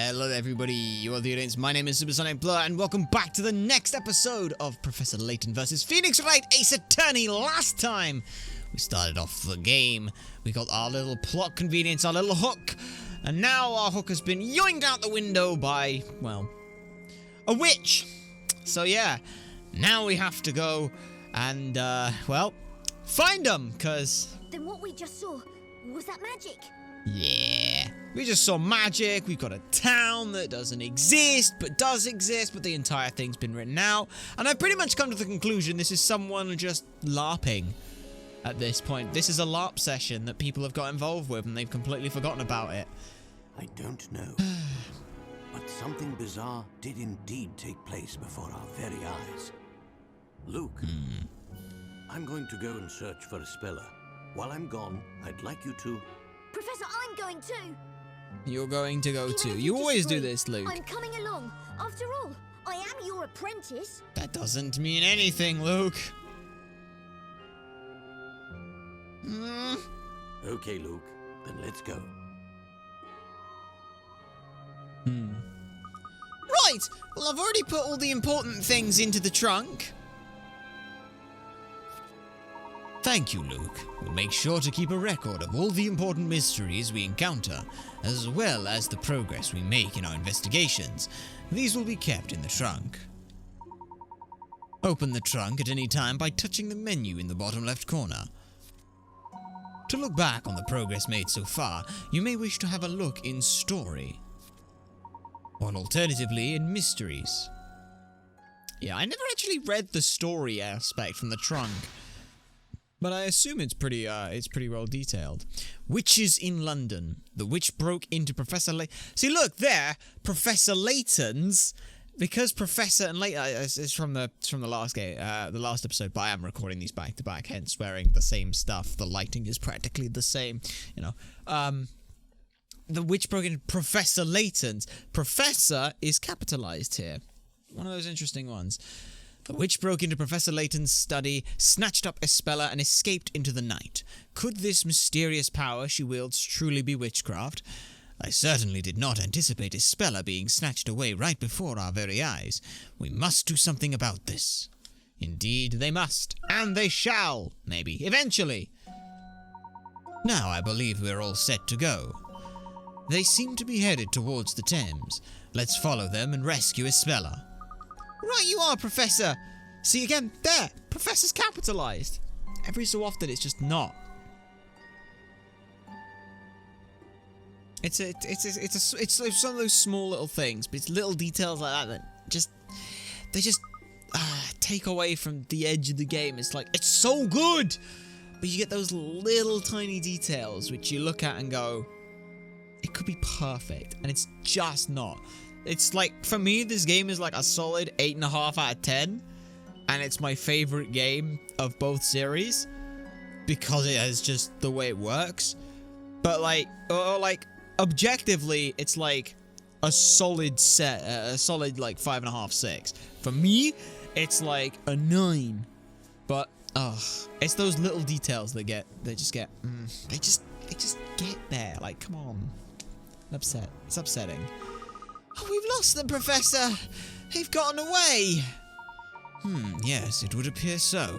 Hello everybody, you are the audience. My name is Supersonic Blur, and welcome back to the next episode of Professor Layton vs. Phoenix Wright Ace Attorney. Last time, we started off the game. We got our little plot convenience, our little hook, and now our hook has been yoinked out the window by, well, a witch. So yeah, now we have to go and, well, find them, because... Then what we just saw, was that magic? Yeah, we just saw magic. We've got a town that doesn't exist, but does exist, but the entire thing's been written out. And I've pretty much come to the conclusion this is someone just LARPing at this point. This is a LARP session that people have got involved with, and they've completely forgotten about it. I don't know, but something bizarre did indeed take place before our very eyes. Luke, I'm going to go and search for a speller. While I'm gone, I'd like you to... Professor, I'm going too. You're going to go Even too. if You always do disagree, this, Luke. I'm coming along. After all, I am your apprentice. That doesn't mean anything, Luke. Okay, Luke, then let's go. Right, well, I've already put all the important things into the trunk. Thank you, Luke. We'll make sure to keep a record of all the important mysteries we encounter, as well as the progress we make in our investigations. These will be kept in the trunk. Open the trunk at any time by touching the menu in the bottom left corner. To look back on the progress made so far, you may wish to have a look in Story, or alternatively in Mysteries. Yeah, I never actually read the story aspect from the trunk, but I assume it's pretty well detailed. Witches in London. The witch broke into Professor Layton. See, look there, Professor Layton's, because Professor and Layton is from the last game, the last episode. But I am recording these back to back, hence wearing the same stuff. The lighting is practically the same, you know. The witch broke into Professor Layton's. Professor is capitalized here. One of those interesting ones. The witch broke into Professor Layton's study, snatched up Espella, and escaped into the night. Could this mysterious power she wields truly be witchcraft? I certainly did not anticipate Espella being snatched away right before our very eyes. We must do something about this. Indeed, they must. And they shall, maybe, eventually. Now I believe we're all set to go. They seem to be headed towards the Thames. Let's follow them and rescue Espella. Right you are, Professor! See again, there! Professor's capitalized! Every so often it's just not. It's some of those small little things, but it's little details like that they just take away from the edge of the game. It's like, it's so good! But you get those little tiny details which you look at and go, it could be perfect, and it's just not. It's like, for me, this game is like a solid 8.5 out of 10. And it's my favorite game of both series, because it has just the way it works. But like, objectively, it's like a solid set, a solid like 5.5, 6. For me, it's like a 9. But, it's those little details that they just get get there. Like, come on. It's upsetting. Oh, we've lost them, Professor! They've gotten away! Yes, it would appear so.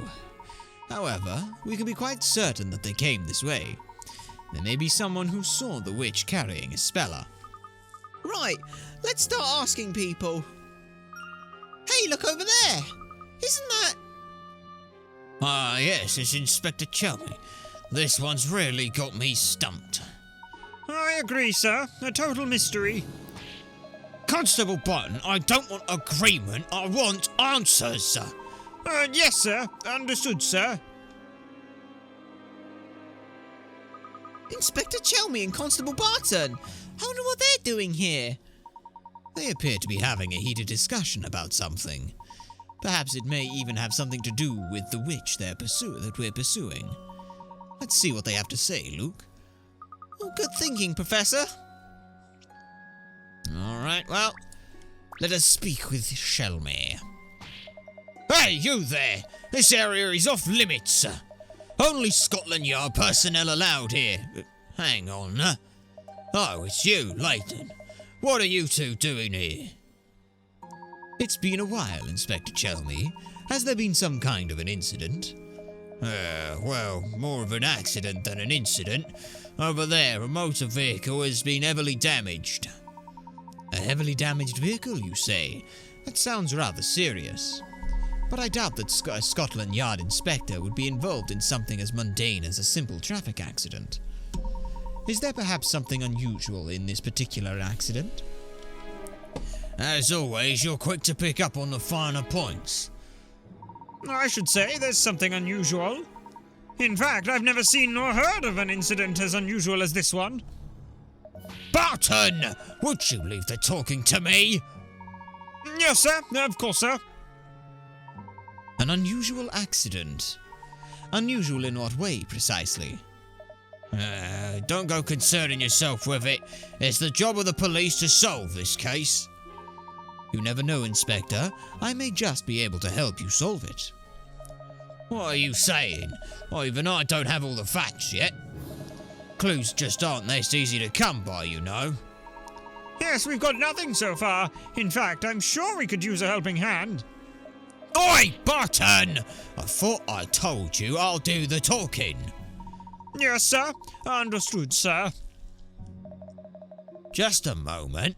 However, we can be quite certain that they came this way. There may be someone who saw the witch carrying Espella. Right, let's start asking people. Hey, look over there! Isn't that... Ah, yes, it's Inspector Chelmy. This one's really got me stumped. I agree, sir. A total mystery. Constable Button, I don't want agreement, I want answers, sir. Yes, sir. Understood, sir. Inspector Chelmy and Constable Barton. I wonder what they're doing here. They appear to be having a heated discussion about something. Perhaps it may even have something to do with the witch that we're pursuing. Let's see what they have to say, Luke. Oh, good thinking, Professor. Alright, well, let us speak with Chelmy. Hey, you there! This area is off limits. Only Scotland Yard personnel allowed here. Hang on. Oh, it's you, Layton. What are you two doing here? It's been a while, Inspector Chelmy. Has there been some kind of an incident? Well, more of an accident than an incident. Over there, a motor vehicle has been heavily damaged. A heavily damaged vehicle, you say? That sounds rather serious. But I doubt that a Scotland Yard inspector would be involved in something as mundane as a simple traffic accident. Is there perhaps something unusual in this particular accident? As always, you're quick to pick up on the finer points. I should say there's something unusual. In fact, I've never seen nor heard of an incident as unusual as this one. Barton! Would you leave the talking to me? Yes, sir. Of course, sir. An unusual accident. Unusual in what way, precisely? Don't go concerning yourself with it. It's the job of the police to solve this case. You never know, Inspector. I may just be able to help you solve it. What are you saying? Well, even I don't have all the facts yet. Clues just aren't this easy to come by, you know. Yes, we've got nothing so far. In fact, I'm sure we could use a helping hand. Oi, Barton! I thought I told you I'll do the talking. Yes, sir. Understood, sir. Just a moment.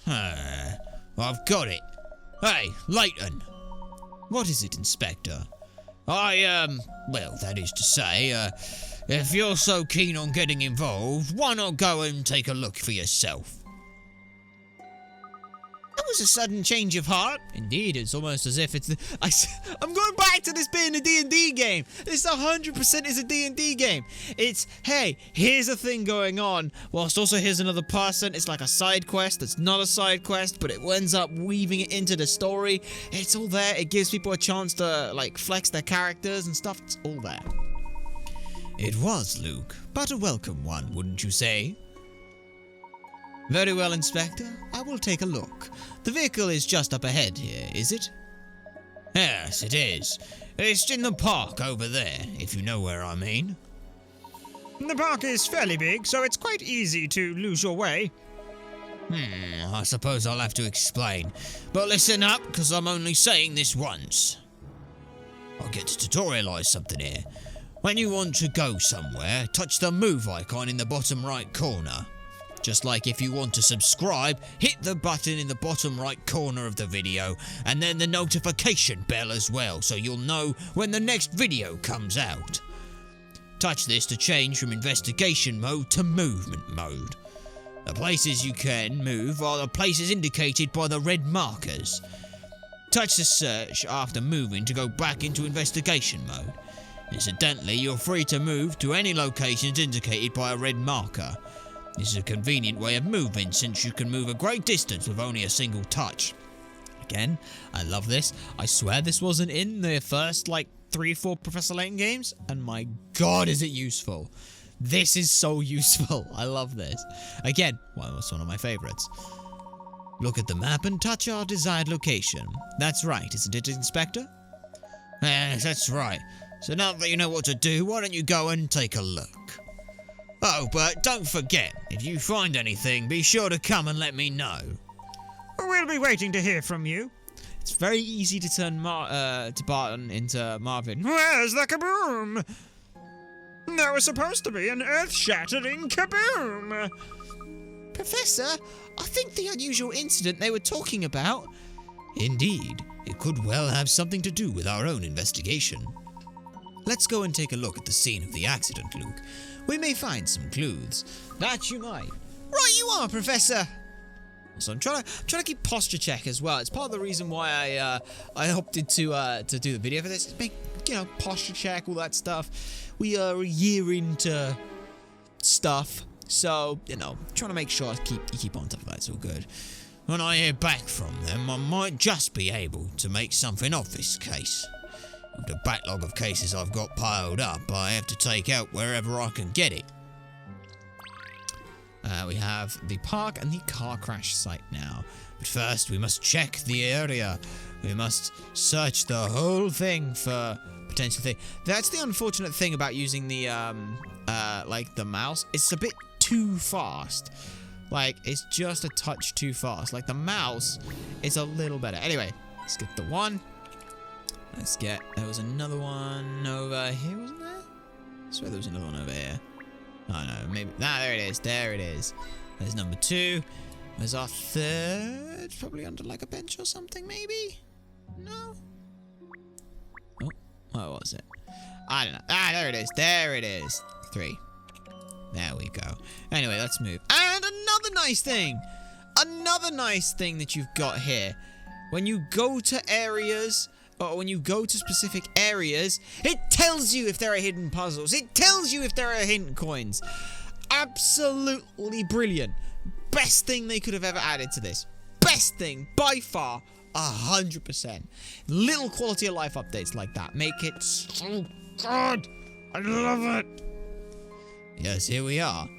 I've got it. Hey, Layton. What is it, Inspector? Well, that is to say, if you're so keen on getting involved, why not go and take a look for yourself? That was a sudden change of heart. Indeed, it's almost as if it's I'm going back to this being a D&D game. This 100% is a D&D game. It's, hey, here's a thing going on, whilst also here's another person. It's like a side quest that's not a side quest, but it ends up weaving it into the story. It's all there. It gives people a chance to, like, flex their characters and stuff. It's all there. It was, Luke, but a welcome one, wouldn't you say? Very well, Inspector. I will take a look. The vehicle is just up ahead here, is it? Yes, it is. It's in the park over there, if you know where I mean. The park is fairly big, so it's quite easy to lose your way. I suppose I'll have to explain. But listen up, because I'm only saying this once. I'll get to tutorialise something here. When you want to go somewhere, touch the move icon in the bottom right corner. Just like if you want to subscribe, hit the button in the bottom right corner of the video, and then the notification bell as well, so you'll know when the next video comes out. Touch this to change from investigation mode to movement mode. The places you can move are the places indicated by the red markers. Touch the search after moving to go back into investigation mode. Incidentally, you're free to move to any locations indicated by a red marker. This is a convenient way of moving, since you can move a great distance with only a single touch. Again, I love this. I swear this wasn't in the first, 3-4 Professor Layton games, and my god is it useful. This is so useful. I love this. Again, it's one of my favorites. Look at the map and touch our desired location. That's right, isn't it, Inspector? Yes, that's right. So now that you know what to do, why don't you go and take a look? Oh, but don't forget, if you find anything, be sure to come and let me know. We'll be waiting to hear from you. It's very easy to turn Barton into Marvin. Where's the kaboom? There was supposed to be an earth-shattering kaboom. Professor, I think the unusual incident they were talking about... Indeed, it could well have something to do with our own investigation. Let's go and take a look at the scene of the accident, Luke. We may find some clues. That you might. Right you are, Professor! So I'm trying to keep posture check as well. It's part of the reason why I opted to do the video for this. Make, posture check, all that stuff. We are a year into stuff. So, trying to make sure you keep on top of that. It's all good. When I hear back from them, I might just be able to make something of this case. With the backlog of cases I've got piled up, I have to take out wherever I can get it. We have the park and the car crash site now. But first, we must check the area. We must search the whole thing for potential thing. That's the unfortunate thing about using the, the mouse. It's a bit too fast. Like, it's just a touch too fast. Like, the mouse is a little better. Anyway, let's get the one. Let's get... There was another one over here, wasn't there? I swear there was another one over here. Oh, no. Maybe... Nah, there it is. There it is. There's number 2. There's our 3rd. Probably under, like, a bench or something, maybe? No? Oh, what was it? I don't know. Ah, there it is. There it is. 3. There we go. Anyway, let's move. And another nice thing. Another nice thing that you've got here. When you go to areas, or when you go to specific areas, it tells you if there are hidden puzzles. It tells you if there are hidden coins. Absolutely brilliant. Best thing they could have ever added to this. Best thing, by far, 100%. Little quality of life updates like that make it so good. I love it. Yes, here we are.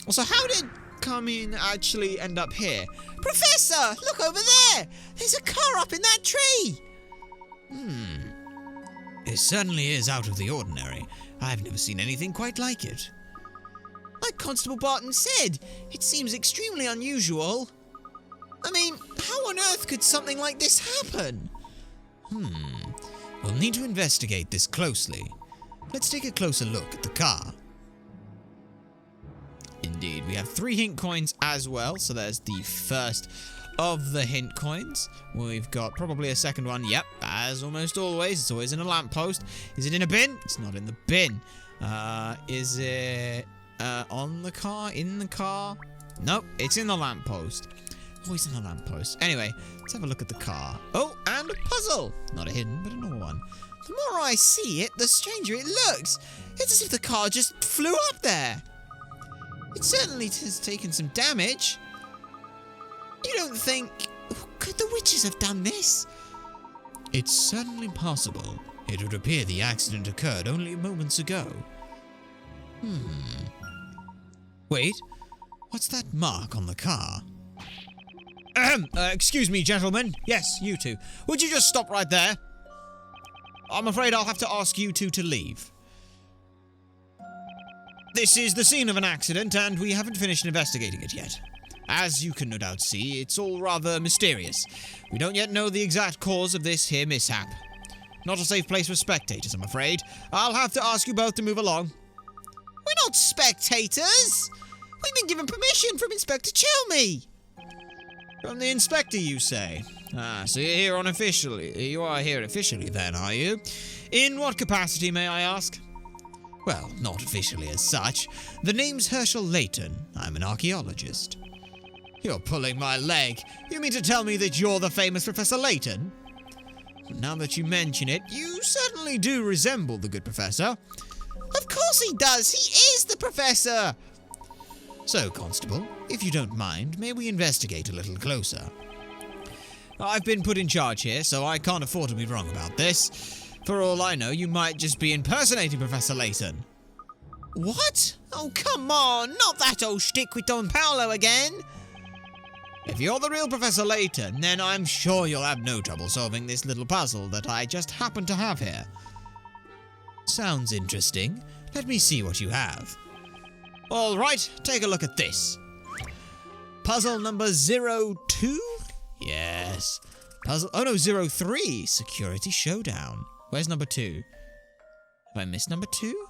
Also, how did Carmine actually end up here? Professor, look over there. There's a car up in that tree. It certainly is out of the ordinary. I've never seen anything quite like it. Like Constable Barton said, it seems extremely unusual. I mean, how on earth could something like this happen? We'll need to investigate this closely. Let's take a closer look at the car. Indeed, we have 3 hint coins as well, so there's the first of the hint coins. We've got probably a second one. Yep, as almost always, it's always in a lamppost. Is it in a bin? It's not in the bin. Is it on the car? In the car? Nope, it's in the lamppost. Always in the lamppost. Anyway, let's have a look at the car. Oh, and a puzzle. Not a hidden, but a normal one. The more I see it, the stranger it looks. It's as if the car just flew up there. It certainly has taken some damage. You don't think... Could the witches have done this? It's certainly possible. It would appear the accident occurred only moments ago. Wait, what's that mark on the car? Excuse me, gentlemen. Yes, you two. Would you just stop right there? I'm afraid I'll have to ask you two to leave. This is the scene of an accident, and we haven't finished investigating it yet. As you can no doubt see, it's all rather mysterious. We don't yet know the exact cause of this here mishap. Not a safe place for spectators, I'm afraid. I'll have to ask you both to move along. We're not spectators! We've been given permission from Inspector Chelmy! From the inspector, you say? Ah, so you're here unofficially. You are here officially then, are you? In what capacity, may I ask? Well, not officially as such. The name's Herschel Layton. I'm an archaeologist. You're pulling my leg. You mean to tell me that you're the famous Professor Layton? Now that you mention it, you certainly do resemble the good professor. Of course he does. He is the professor. So, Constable, if you don't mind, may we investigate a little closer? I've been put in charge here, so I can't afford to be wrong about this. For all I know, you might just be impersonating Professor Layton. What? Oh, come on, not that old shtick with Don Paolo again. If you're the real Professor Layton, then I'm sure you'll have no trouble solving this little puzzle that I just happen to have here. Sounds interesting. Let me see what you have. All right, take a look at this. Puzzle number 02? Yes. Puzzle... Oh, no, 03. Security Showdown. Where's number 2? Have I missed number 2?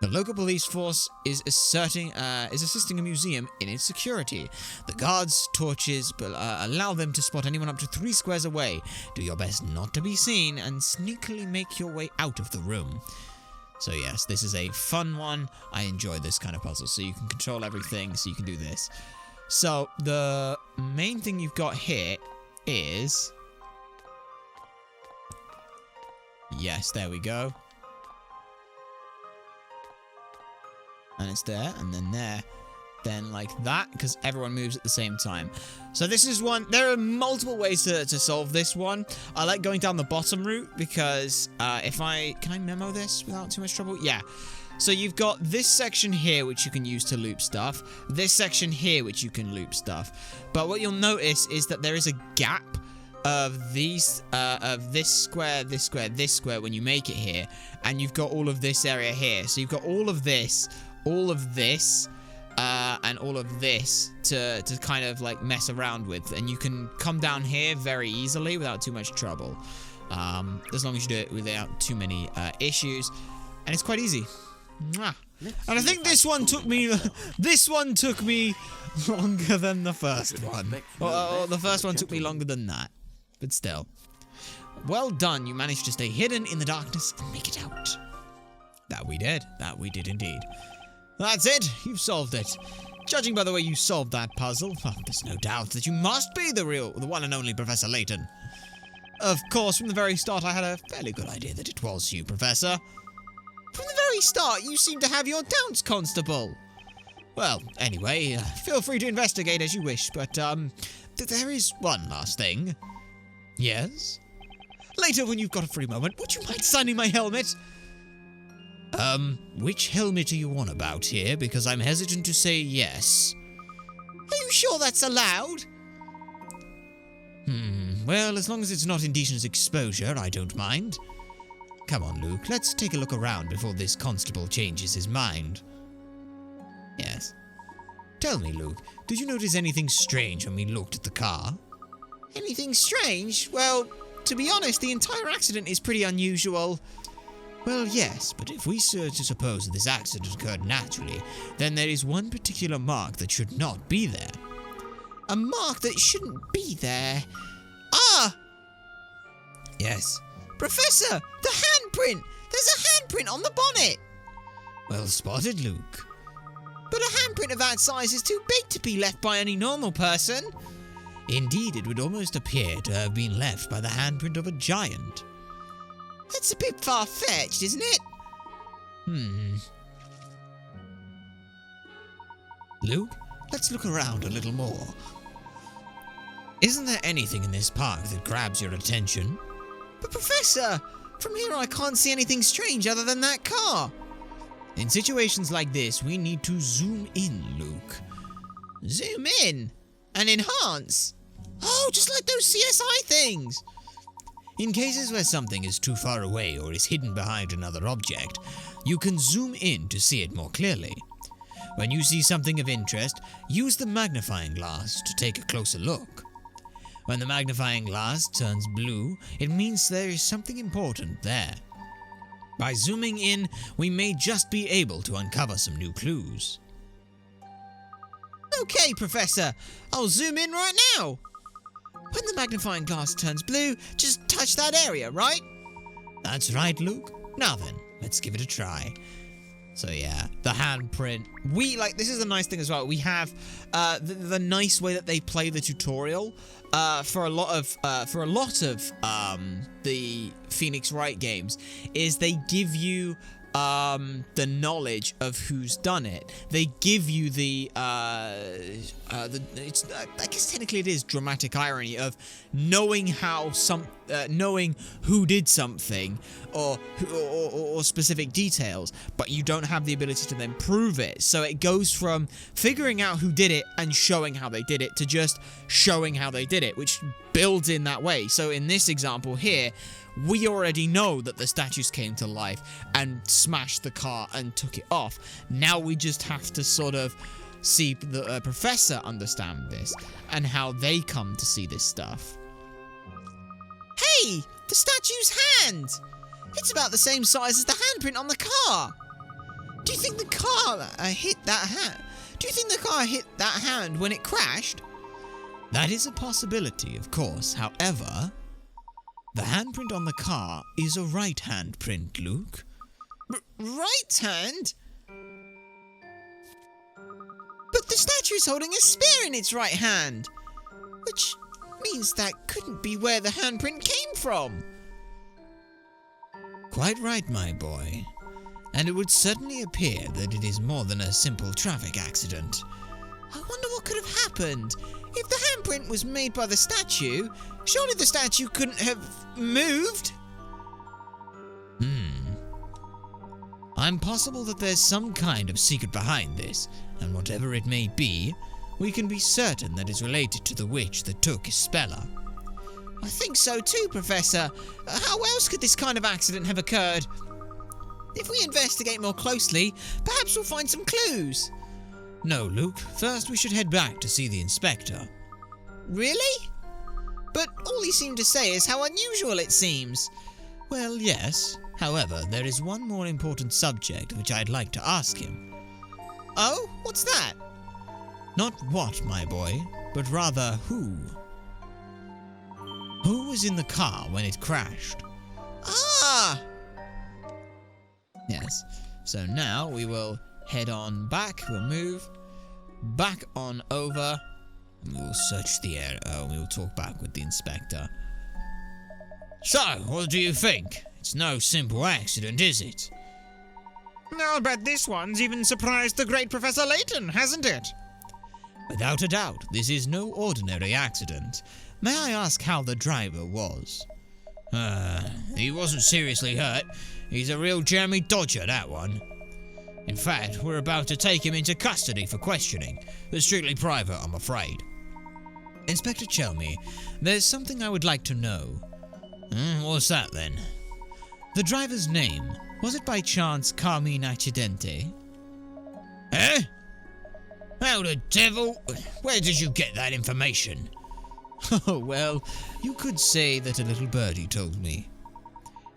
The local police force is assisting a museum in its security. The guards' torches allow them to spot anyone up to 3 squares away. Do your best not to be seen and sneakily make your way out of the room. So yes, this is a fun one. I enjoy this kind of puzzle. So you can control everything, so you can do this. So the main thing you've got here is... Yes, there we go. And it's there, and then there. Then like that, because everyone moves at the same time. So this is one... There are multiple ways to solve this one. I like going down the bottom route, because if I... Can I memo this without too much trouble? Yeah. So you've got this section here, which you can use to loop stuff. This section here, which you can loop stuff. But what you'll notice is that there is a gap of these, of this square, this square, this square when you make it here. And you've got all of this area here. So you've got all of this, and all of this to kind of like mess around with, and you can come down here very easily without too much trouble, as long as you do it without too many issues, and it's quite easy. Mwah. And I think this one took me longer than the first one. Well, the first one took me longer than that, but still. Well done, you managed to stay hidden in the darkness and make it out. That we did indeed. That's it, you've solved it. Judging by the way you solved that puzzle, well, there's no doubt that you must be the one and only Professor Layton. Of course, from the very start I had a fairly good idea that it was you, Professor. From the very start, you seem to have your doubts, Constable. Well, anyway, feel free to investigate as you wish, but, there is one last thing. Yes? Later, when you've got a free moment, would you mind signing my helmet? Which helmet are you on about here? Because I'm hesitant to say yes. Are you sure that's allowed? Well, as long as it's not indecent exposure, I don't mind. Come on, Luke, let's take a look around before this constable changes his mind. Yes. Tell me, Luke, did you notice anything strange when we looked at the car? Anything strange? Well, to be honest, the entire accident is pretty unusual. Well, yes, but if we were to suppose that this accident occurred naturally, then there is one particular mark that should not be there. A mark that shouldn't be there? Ah! Yes. Professor, the handprint! There's a handprint on the bonnet! Well spotted, Luke. But a handprint of that size is too big to be left by any normal person. Indeed, it would almost appear to have been left by the handprint of a giant. That's a bit far-fetched, isn't it? Luke, let's look around a little more. Isn't there anything in this park that grabs your attention? But Professor, from here I can't see anything strange other than that car. In situations like this, we need to zoom in, Luke. Zoom in? And enhance? Oh, just like those CSI things. In cases where something is too far away or is hidden behind another object, you can zoom in to see it more clearly. When you see something of interest, use the magnifying glass to take a closer look. When the magnifying glass turns blue, it means there is something important there. By zooming in, we may just be able to uncover some new clues. Okay, Professor, I'll zoom in right now. When the magnifying glass turns blue, just touch that area, right? That's right, Luke. Now then, let's give it a try. So yeah, the handprint. This is a nice thing as well. We have the nice way that they play the tutorial for a lot of the Phoenix Wright games is they give you the knowledge of who's done it. They give you I guess technically it is dramatic irony of knowing knowing who did something or specific details, but you don't have the ability to then prove it. So it goes from figuring out who did it and showing how they did it to just showing how they did it, which builds in that way. So in this example here, we already know that the statues came to life and smashed the car and took it off. Now we just have to sort of see the professor understand this and how they come to see this stuff. Hey, the statue's hand! It's about the same size as the handprint on the car. Do you think the car hit that hand? Do you think the car hit that hand when it crashed? That is a possibility, of course. However, the handprint on the car is a right hand print, Luke. Right hand? But the statue is holding a spear in its right hand, which means that couldn't be where the handprint came from. Quite right, my boy. And it would certainly appear that it is more than a simple traffic accident. I wonder what could have happened. If the handprint was made by the statue, surely the statue couldn't have moved? I'm possible that there's some kind of secret behind this, and whatever it may be, we can be certain that it's related to the witch that took Isabella. I think so too, Professor. How else could this kind of accident have occurred? If we investigate more closely, perhaps we'll find some clues. No, Luke. First we should head back to see the inspector. Really? But all he seemed to say is how unusual it seems. Well, yes. However, there is one more important subject which I'd like to ask him. Oh? What's that? Not what, my boy, but rather who. Who was in the car when it crashed? Ah! Yes. So now we will head on back. We'll move back on over. And we will search the area. Oh, we will talk back with the inspector. So, what do you think? It's no simple accident, is it? I'll bet this one's even surprised the great Professor Layton, hasn't it? Without a doubt, this is no ordinary accident. May I ask how the driver was? He wasn't seriously hurt. He's a real Jeremy Dodger, that one. In fact, we're about to take him into custody for questioning. But strictly private, I'm afraid. Inspector Chelmy, there's something I would like to know. What's that, then? The driver's name, was it by chance Carmine Accidente? Eh? How the devil? Where did you get that information? Oh, well, you could say that a little birdie told me.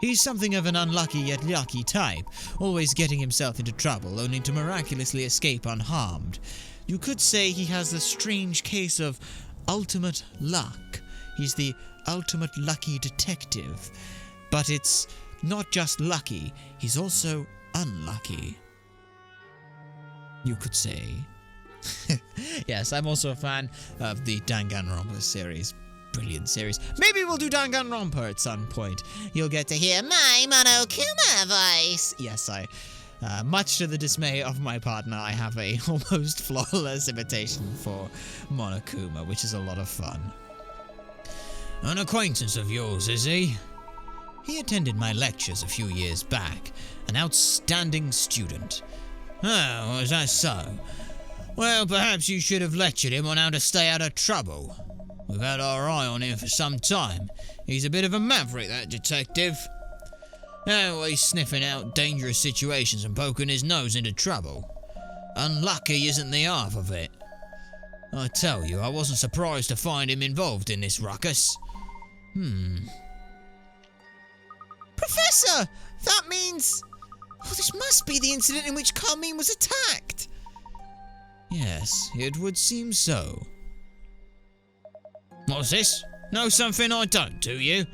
He's something of an unlucky yet lucky type, always getting himself into trouble only to miraculously escape unharmed. You could say he has a strange case of ultimate luck. He's the ultimate lucky detective. But it's not just lucky, he's also unlucky. You could say. Yes, I'm also a fan of the Danganronpa series. Brilliant series. Maybe we'll do Danganronpa at some point. You'll get to hear my Monokuma voice. Yes, much to the dismay of my partner, I have a almost flawless imitation for Monokuma, which is a lot of fun. An acquaintance of yours, is he? He attended my lectures a few years back. An outstanding student. Oh, is that so? Well, perhaps you should have lectured him on how to stay out of trouble. We've had our eye on him for some time. He's a bit of a maverick, that detective. Always sniffing out dangerous situations and poking his nose into trouble. Unlucky isn't the half of it. I tell you, I wasn't surprised to find him involved in this ruckus. Professor! That means... Oh, this must be the incident in which Carmine was attacked. Yes, it would seem so. What's this? Know something I don't, do you?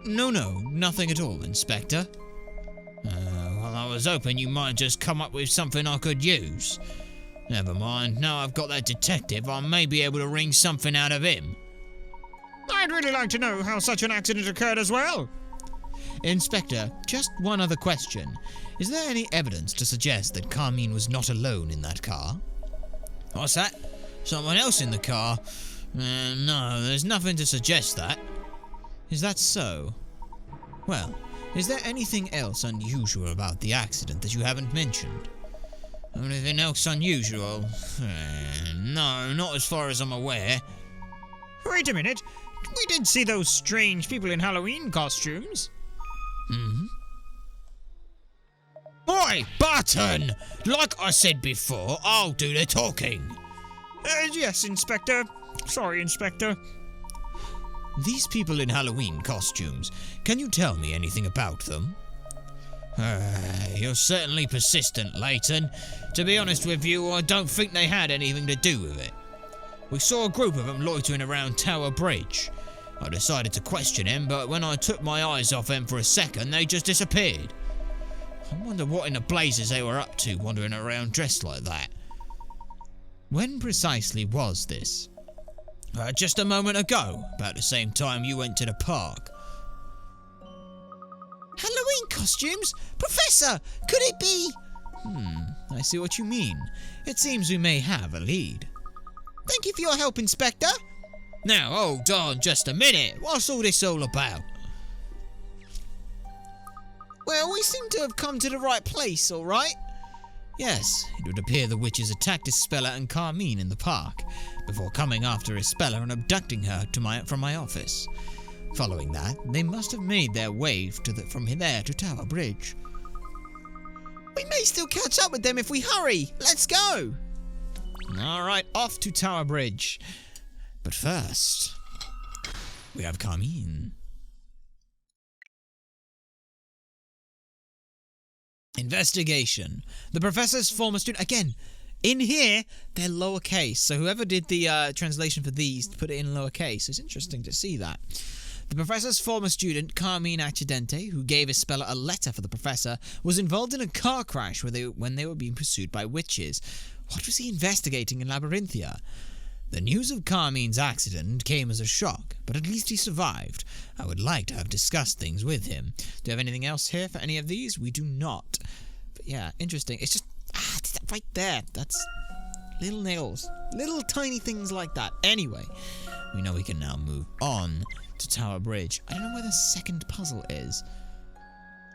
No, nothing at all, Inspector. Well, I was hoping you might just come up with something I could use. Never mind, now I've got that detective, I may be able to wring something out of him. I'd really like to know how such an accident occurred as well. Inspector, just one other question. Is there any evidence to suggest that Carmine was not alone in that car? What's that? Someone else in the car? No, there's nothing to suggest that. Is that so? Well, is there anything else unusual about the accident that you haven't mentioned? Anything else unusual? No, not as far as I'm aware. Wait a minute. We did see those strange people in Halloween costumes. Oi, Barton! Like I said before, I'll do the talking. Yes, Inspector. Sorry, Inspector. These people in Halloween costumes, can you tell me anything about them? You're certainly persistent, Layton. To be honest with you, I don't think they had anything to do with it. We saw a group of them loitering around Tower Bridge. I decided to question them, but when I took my eyes off them for a second, they just disappeared. I wonder what in the blazes they were up to, wandering around dressed like that. When precisely was this? Just a moment ago, about the same time you went to the park. Halloween costumes? Professor, could it be... I see what you mean. It seems we may have a lead. Thank you for your help, Inspector. Now, hold on just a minute. What's all this all about? Well, we seem to have come to the right place, all right? Yes, it would appear the witches attacked Isabella and Carmine in the park, before coming after Isabella and abducting her from my office. Following that, they must have made their way from there to Tower Bridge. We may still catch up with them if we hurry. Let's go. Alright, off to Tower Bridge. But first, we have Carmine. Investigation. The professor's former student. Again, in here, they're lowercase. So whoever did the translation for these put it in lowercase. It's interesting to see that. The professor's former student, Carmine Accidente, who gave Isabella a letter for the professor, was involved in a car crash when they were being pursued by witches. What was he investigating in Labyrinthia? The news of Carmine's accident came as a shock, but at least he survived. I would like to have discussed things with him. Do you have anything else here for any of these? We do not. But yeah, interesting. It's just, it's right there. That's little nails. Little tiny things like that. Anyway, we know we can now move on to Tower Bridge. I don't know where the second puzzle is.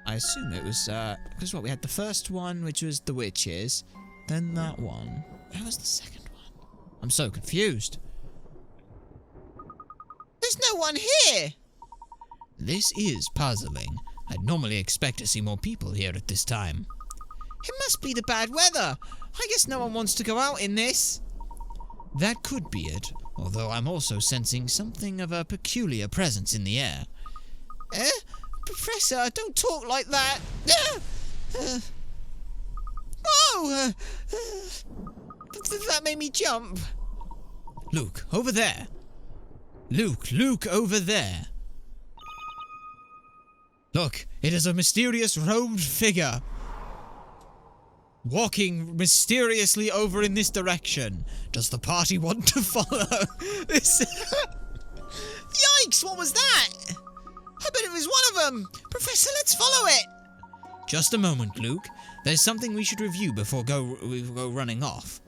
I assume it was, because what, we had the first one, which was the witches, then that one. Where was the second one? I'm so confused. There's no one here! This is puzzling. I'd normally expect to see more people here at this time. It must be the bad weather. I guess no one wants to go out in this. That could be it, although I'm also sensing something of a peculiar presence in the air. Professor, don't talk like that. That made me jump. Luke, over there. Luke, over there. Look, it is a mysterious robed figure. Walking mysteriously over in this direction. Does the party want to follow? Yikes, what was that? I bet it was one of them. Professor, let's follow it. Just a moment, Luke. There's something we should review before we go running off.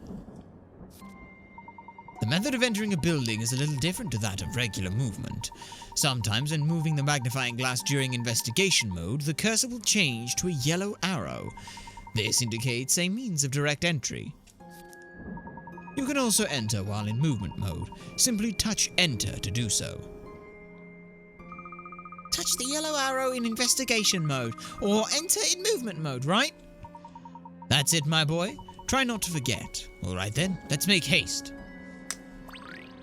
The method of entering a building is a little different to that of regular movement. Sometimes when moving the magnifying glass during investigation mode, the cursor will change to a yellow arrow. This indicates a means of direct entry. You can also enter while in movement mode. Simply touch enter to do so. Touch the yellow arrow in investigation mode, or enter in movement mode, right? That's it, my boy. Try not to forget. Alright then, let's make haste.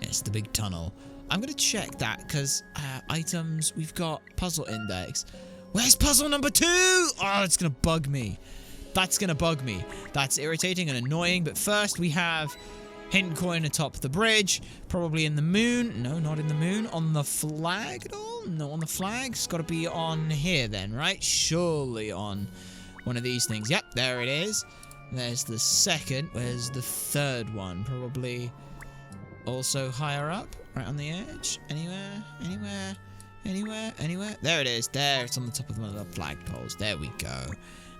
Yes, the big tunnel. I'm going to check that, because items, we've got puzzle index. Where's puzzle number 2? Oh, it's going to bug me. That's going to bug me. That's irritating and annoying, but first we have hidden coin atop the bridge, probably in the moon. No, not in the moon. On the flag at all? No, on the flag. It's got to be on here then, right? Surely on one of these things. Yep, there it is. There's the second. Where's the third one? Probably also higher up, right on the edge. Anywhere? There it is. There, it's on the top of one of the flagpoles. There we go.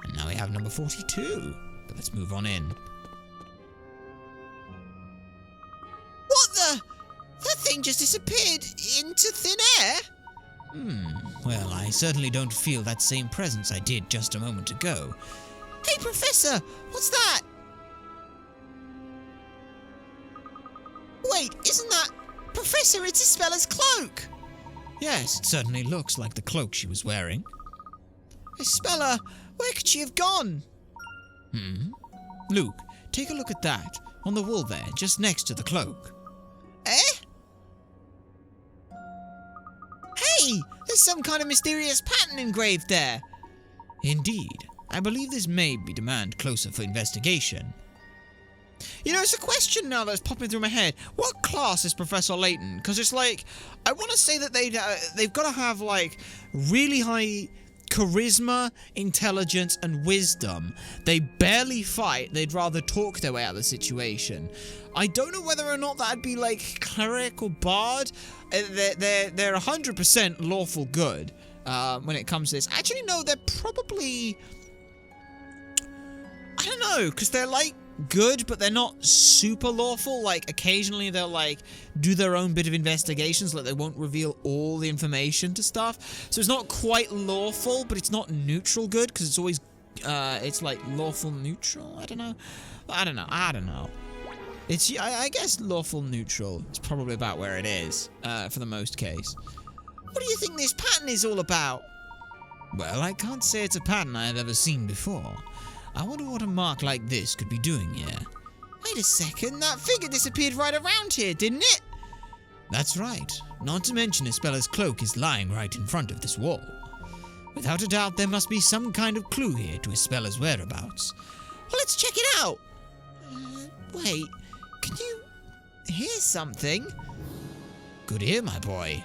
And now we have number 42. But let's move on in. What the? That thing just disappeared into thin air? Well, I certainly don't feel that same presence I did just a moment ago. Hey, Professor, what's that? Wait, isn't that... Professor, it's Isabella's cloak! Yes, it certainly looks like the cloak she was wearing. Isabella, where could she have gone? Luke, take a look at that, on the wall there, just next to the cloak. Hey, there's some kind of mysterious pattern engraved there. Indeed. I believe this may be demand closer for investigation. You know, it's a question now that's popping through my head. What class is Professor Layton? Because it's like, I want to say that they've got to have, like, really high charisma, intelligence, and wisdom. They barely fight. They'd rather talk their way out of the situation. I don't know whether or not that'd be, like, cleric or bard. They're 100% lawful good when it comes to this. Actually, no, they're probably... I don't know, because they're, like, good, but they're not super lawful. Like, occasionally they'll, like, do their own bit of investigations, like they won't reveal all the information to stuff. So it's not quite lawful, but it's not neutral good, because it's always, it's, like, lawful neutral? I don't know. It's, I guess lawful neutral is probably about where it is, for the most case. What do you think this pattern is all about? Well, I can't say it's a pattern I have ever seen before. I wonder what a mark like this could be doing here. Wait a second, that figure disappeared right around here, didn't it? That's right. Not to mention Ispella's cloak is lying right in front of this wall. Without a doubt, there must be some kind of clue here to Ispella's whereabouts. Well, let's check it out. Wait, can you hear something? Good ear, my boy.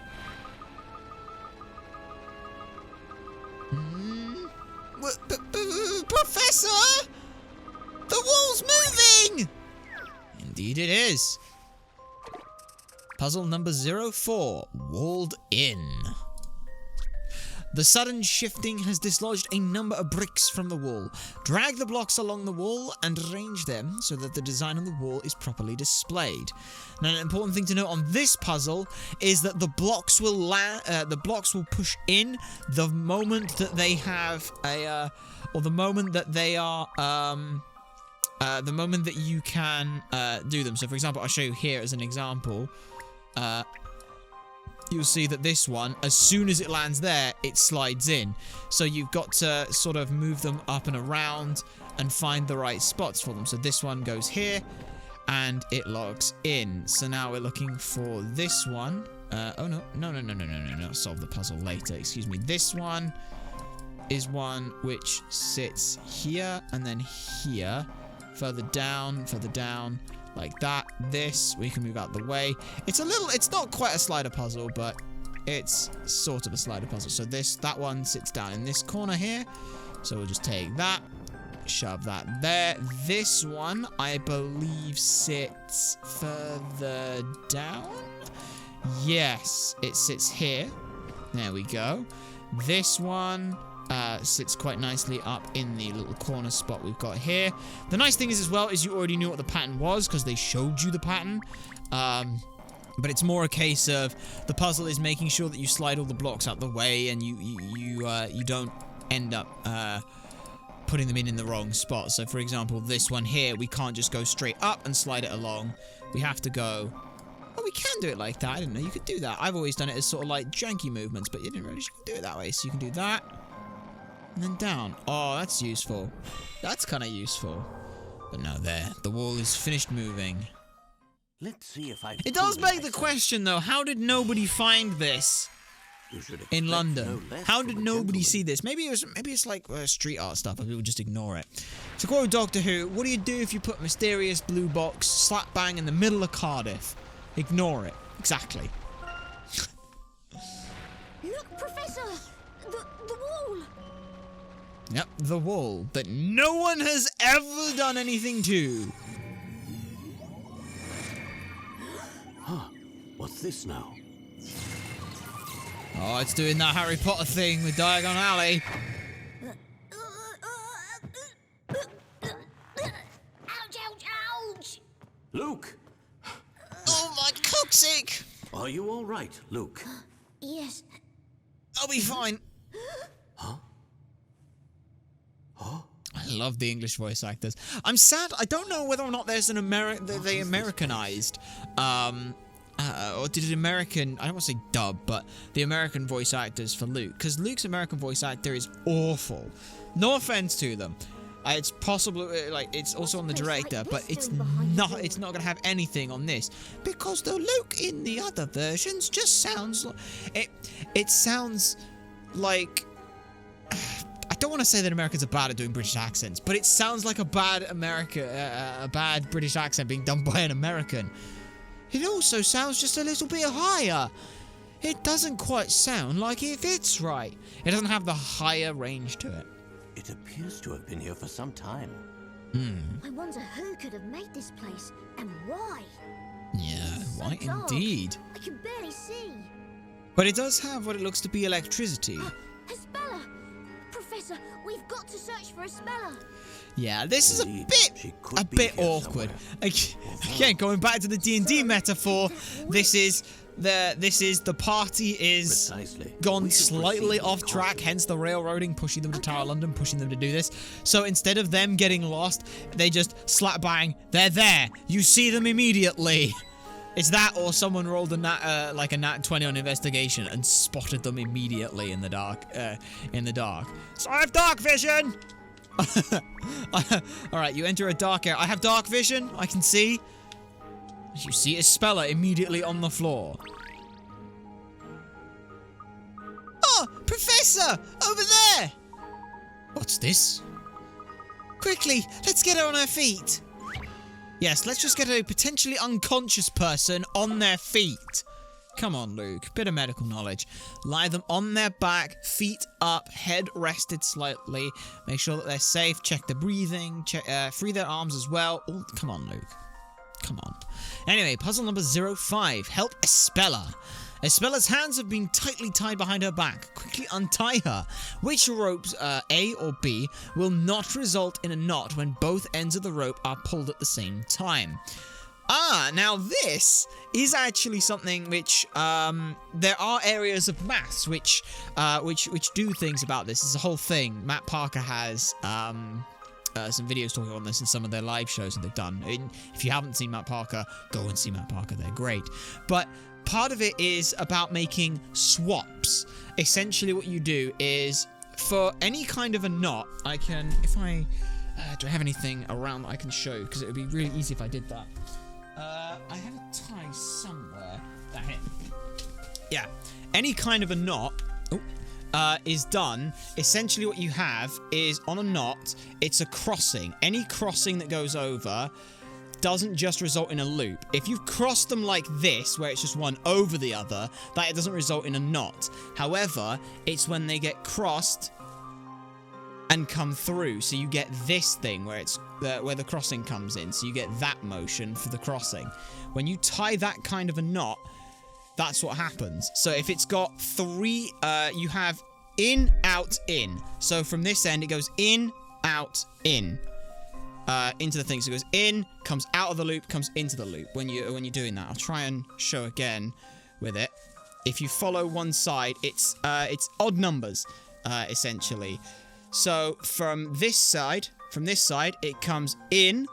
Professor! The wall's moving! Indeed it is. Puzzle number 04, Walled In. The sudden shifting has dislodged a number of bricks from the wall. Drag the blocks along the wall and arrange them so that the design on the wall is properly displayed. Now, an important thing to note on this puzzle is that the blocks will push in the moment that they have a, or the moment that they are, the moment that you can do them. So, for example, I'll show you here as an example. You'll see that this one, as soon as it lands there, it slides in. So you've got to sort of move them up and around and find the right spots for them. So this one goes here and it locks in. So now we're looking for this one. Oh, no. Solve the puzzle later. Excuse me. This one is one which sits here and then here. Further down. Like that. This, we can move out the way. It's not quite a slider puzzle, but it's sort of a slider puzzle. So that one sits down in this corner here. So we'll just take that, shove that there. This one, I believe, sits further down. Yes, it sits here. There we go. This one sits quite nicely up in the little corner spot we've got here. The nice thing is as well is you already knew what the pattern was because they showed you the pattern. But it's more a case of the puzzle is making sure that you slide all the blocks out the way and you don't end up putting them in the wrong spot. So for example, this one here, we can't just go straight up and slide it along. We have to go... Oh, we can do it like that. I didn't know you could do that. I've always done it as sort of like janky movements, but you didn't really do it that way. So you can do that. And then down. Oh, that's useful. That's kind of useful. But now there. The wall is finished moving. Let's see if I. It does beg the question, though. How did nobody find this in London? How did nobody see this? Maybe it's like street art stuff, and people just ignore it. To quote Doctor Who, what do you do if you put a mysterious blue box slap bang in the middle of Cardiff? Ignore it. Exactly. Look, Professor! The wall! Yep, the wall that no one has ever done anything to. Huh. What's this now? Oh, it's doing that Harry Potter thing with Diagon Alley. Ouch, ouch, ouch! Luke! Oh, my coccyx! Are you all right, Luke? Yes. I'll be fine. Huh? Huh? I love the English voice actors. I'm sad. I don't know whether or not there's an they Americanized, or did an American, I don't want to say dub, but the American voice actors for Luke, because Luke's American voice actor is awful. No offense to them. It's possible, like, it's also on the director, but it's not going to have anything on this, because the Luke in the other versions just sounds like, it sounds like, I don't want to say that Americans are bad at doing British accents, but it sounds like a bad British accent being done by an American. It also sounds just a little bit higher. It doesn't quite sound like it fits right. It doesn't have the higher range to it. It appears to have been here for some time. I wonder who could have made this place and why. Yeah, So why dark. indeed. I can barely see. But it does have what it looks to be electricity. Isabella! Professor, we've got to search for Isabella. Yeah, this is Indeed, she a could be bit here awkward. somewhere. Again, going back to the D&D metaphor, this is the party is Precisely. gone We should slightly proceed off with track, caution. hence the railroading, pushing them to Tower London, pushing them to do this. So instead of them getting lost, they just slap bang, they're there. You see them immediately. It's that, or someone rolled a nat 20 on investigation and spotted them immediately in the dark. So I have dark vision! Alright, you enter a dark area. I have dark vision. I can see. You see Isabella immediately on the floor. Oh, Professor! Over there! What's this? Quickly, let's get her on her feet. Yes, let's just get a potentially unconscious person on their feet. Come on, Luke. Bit of medical knowledge. Lie them on their back, feet up, head rested slightly. Make sure that they're safe. Check the breathing. Free their arms as well. Ooh, come on, Luke. Come on. Anyway, puzzle number 05. Help Espella. Espella's hands have been tightly tied behind her back. Quickly untie her. Which ropes, A or B, will not result in a knot when both ends of the rope are pulled at the same time? Ah, now this is actually something which, there are areas of maths which do things about this. It's a whole thing. Matt Parker has, some videos talking on this in some of their live shows that they've done. If you haven't seen Matt Parker, go and see Matt Parker. They're great. But part of it is about making swaps. Essentially what you do is, for any kind of a knot, I can, if I, do I have anything around that I can show? Because it would be really easy if I did that. I have a tie somewhere. That hit. Yeah. Any kind of a knot is done. Essentially what you have is, on a knot, it's a crossing. Any crossing that goes over doesn't just result in a loop. If you cross them like this, where it's just one over the other, that it doesn't result in a knot. However, it's when they get crossed and come through, so you get this thing where it's where the crossing comes in, so you get that motion for the crossing. When you tie that kind of a knot, that's what happens. So if it's got three, you have in, out, in. So from this end, it goes in, out, in. Into the thing. So it goes in, comes out of the loop, comes into the loop. When you're doing that, I'll try and show again with it. If you follow one side, it's odd numbers, essentially. So from this side, it comes in,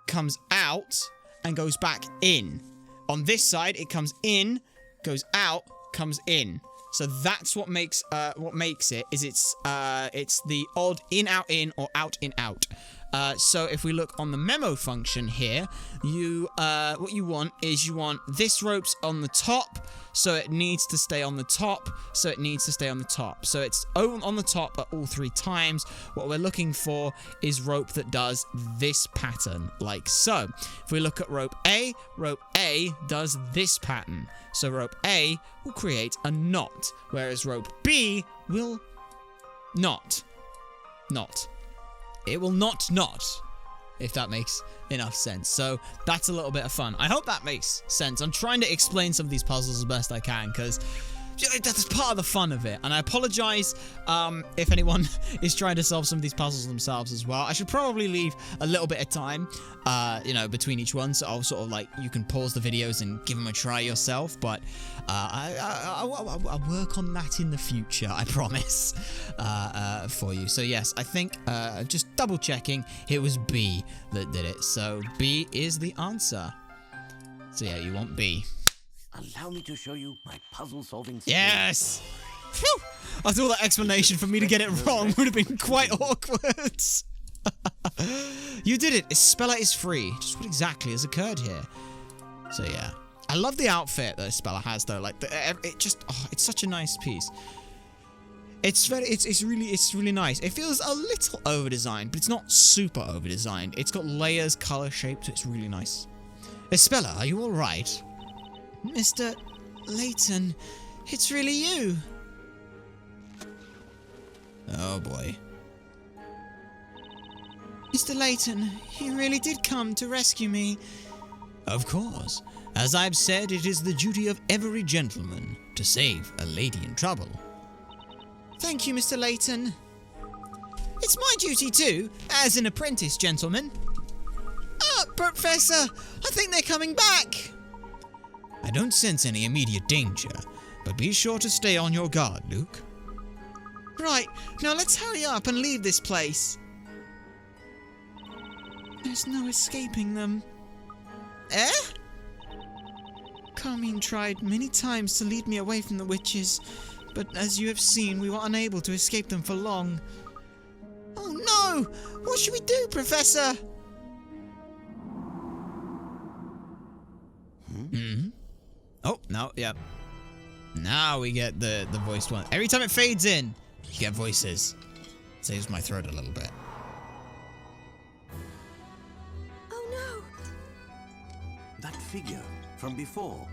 comes out, and goes back in. On this side, it comes in, goes out, comes in. So that's what makes it is it's the odd in out in or out in out. So if we look on the memo function here, what you want is you want this rope's on the top, so it needs to stay on the top, so it needs to stay on the top. So it's on the top at all 3 times. What we're looking for is rope that does this pattern, like so. If we look at rope A does this pattern. So rope A will create a knot, whereas rope B will not. It will not, if that makes enough sense. So that's a little bit of fun. I hope that makes sense. I'm trying to explain some of these puzzles as best I can, because that's part of the fun of it. And I apologize if anyone is trying to solve some of these puzzles themselves as well. I should probably leave a little bit of time, between each one, so I'll sort of you can pause the videos and give them a try yourself. But I'll work on that in the future, I promise, for you. So yes, I think just double checking, it was B that did it. So B is the answer. So yeah, you want B. Allow me to show you my puzzle-solving skills. Yes! Phew! After all that explanation, for me to get it wrong would have been quite awkward. You did it. Espella is free. Just what exactly has occurred here? So yeah. I love the outfit that Espella has, though. It's such a nice piece. It's really nice. It feels a little over-designed, but it's not super over-designed. It's got layers, color, shapes. It's really nice. Espella, are you all right? Mr. Layton, it's really you. Oh boy. Mr. Layton, you really did come to rescue me. Of course. As I've said, it is the duty of every gentleman to save a lady in trouble. Thank you, Mr. Layton. It's my duty too, as an apprentice gentleman. Ah, Professor, I think they're coming back. I don't sense any immediate danger, but be sure to stay on your guard, Luke. Right, now let's hurry up and leave this place. There's no escaping them. Eh? Carmine tried many times to lead me away from the witches, but as you have seen, we were unable to escape them for long. Oh do? What should we do, Professor? Oh, no, yeah. Now we get the voiced one. Every time it fades in, you get voices. Saves my throat a little bit. Oh no! That figure from before.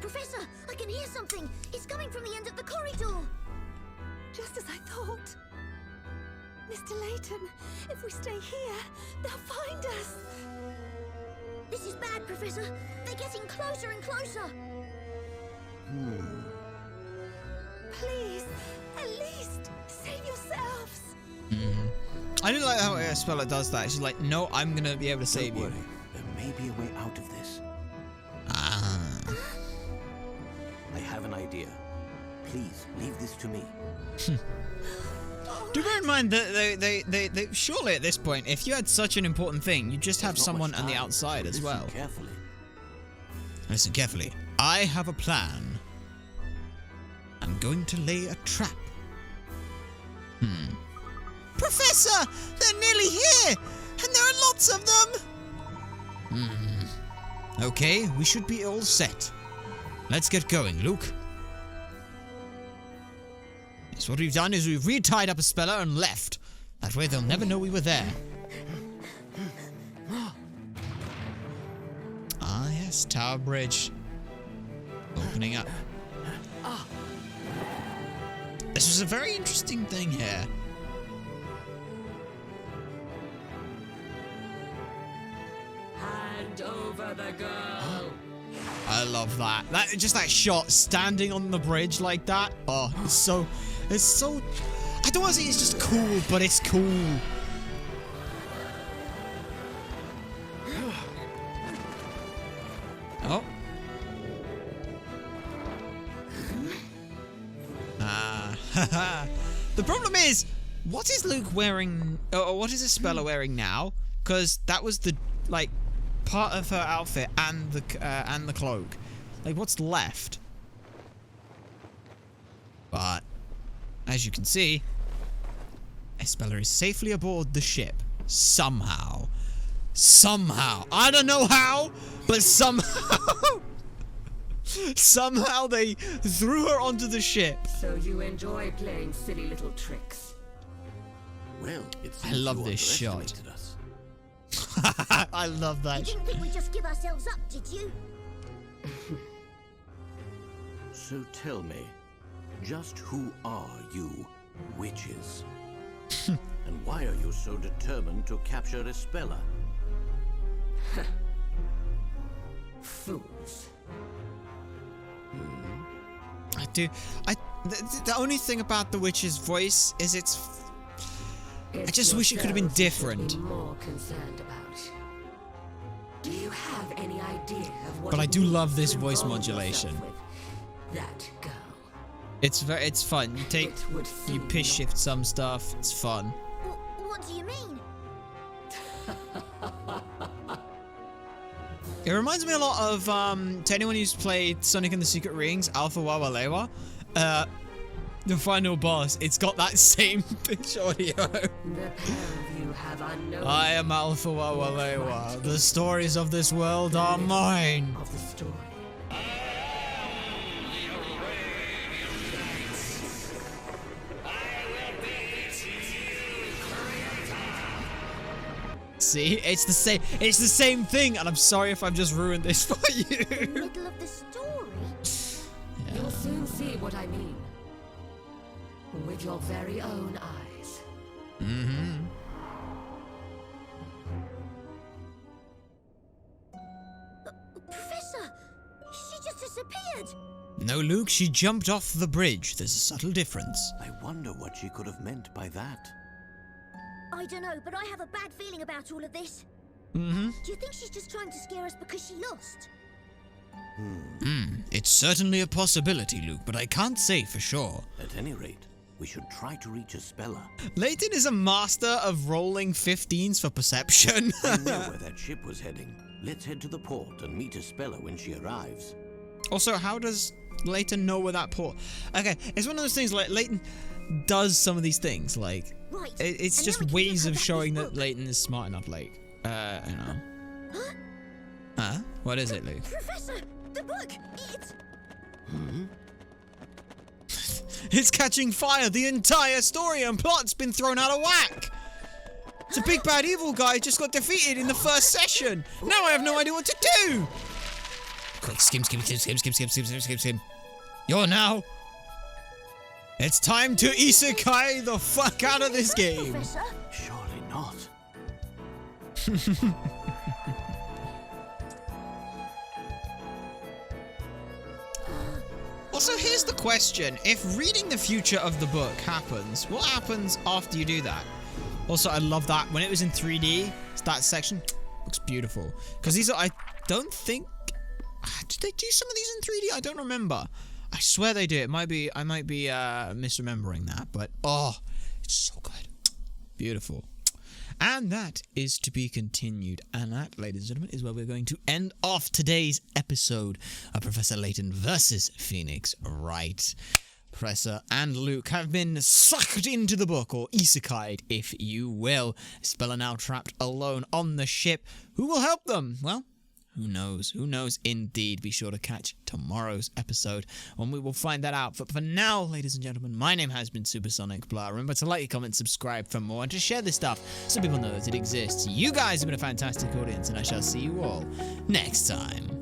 Professor, I can hear something. It's coming from the end of the corridor. Just as I thought. Mr. Layton, if we stay here, they'll find us. This is bad, Professor. They're getting closer and closer. Please, at least save yourselves. I do like how Speller does that. She's like, no, I'm going to be able to save Don't you. worry, there may be a way out of this. I have an idea. Please, leave this to me. Do bear in mind that they surely at this point, if you had such an important thing, you'd just have There's not someone much on the time, outside so as listen well. Carefully. Listen carefully. I have a plan. I'm going to lay a trap. Professor, they're nearly here, and there are lots of them. Okay, we should be all set. Let's get going, Luke. Yes, what we've done is we've retied up a speller and left. That way they'll never know we were there. Ah, yes, Tower Bridge. Opening up. This was a very interesting thing here. Hand over the girl. I love that. Just that shot standing on the bridge like that. Oh, it's so I don't want to say it's just cool, but it's cool. Oh. The problem is, what is Luke wearing, or what is Isabella wearing now? Because that was the, like, part of her outfit and the cloak. Like, what's left? But, as you can see, Isabella is safely aboard the ship. Somehow. Somehow. I don't know how, but somehow. Somehow they threw her onto the ship. So you enjoy playing silly little tricks. Well, it I seems love you this shot. underestimated us. I love You that. didn't think we'd just give ourselves up, did you? So tell me, just who are you, witches? And why are you so determined to capture Espella? Fools. The only thing about the witch's voice is I just wish it could have been yourselves you should different. be more concerned about. Do you have any idea of what But I it do means love this to voice involve modulation. yourself with that girl? It's fun. You It would you seem piss not. shift some stuff. It's fun. What do you mean? It reminds me a lot of to anyone who's played Sonic and the Secret Rings, Alpha Wawalewa. The final boss, it's got that same pitch audio. The pair of you have unknown I am Alpha Wawalewa. The stories of this world are mine. of the story. See, it's the same. It's the same thing, and I'm sorry if I've just ruined this for you. Middle of the story? You'll soon see what I mean. With your very own eyes. Professor, she just disappeared. No, Luke, she jumped off the bridge. There's a subtle difference. I wonder what she could have meant by that. I don't know, but I have a bad feeling about all of this. Do you think she's just trying to scare us because she lost? It's certainly a possibility, Luke, but I can't say for sure. At any rate, we should try to reach Espella. Layton is a master of rolling 15s for perception. I know where that ship was heading. Let's head to the port and meet Espella when she arrives. Also, how does Layton know where that port? Okay, it's one of those things like Layton. does some of these things. Like, Right. it's and just now we can ways have of back showing this that book. Layton is smart enough. Like, you know. Huh? What is it, Luke? Professor, the book. It's It's catching fire. The entire story and plot's been thrown out of whack. The big bad evil guy just got defeated in the first session. Now I have no idea what to do. Quick, skim. You're now. It's time to Isekai the fuck out of this game. Professor. Surely not. Also, here's the question. If reading the future of the book happens, what happens after you do that? Also, I love that. When it was in 3D, that section looks beautiful. Because these are, I don't think... Did they do some of these in 3D? I don't remember. I swear they did. I might be misremembering that. But, oh, it's so good. Beautiful. And that is to be continued. And that, ladies and gentlemen, is where we're going to end off today's episode of Professor Layton versus Phoenix Wright. Professor and Luke have been sucked into the book, or isekai'd, if you will. Speller now trapped alone on the ship. Who will help them? Well, who knows? Who knows indeed? Be sure to catch tomorrow's episode when we will find that out. But for now, ladies and gentlemen, my name has been Supersonic Blah. Remember to like, comment, subscribe for more, and to share this stuff so people know that it exists. You guys have been a fantastic audience, and I shall see you all next time.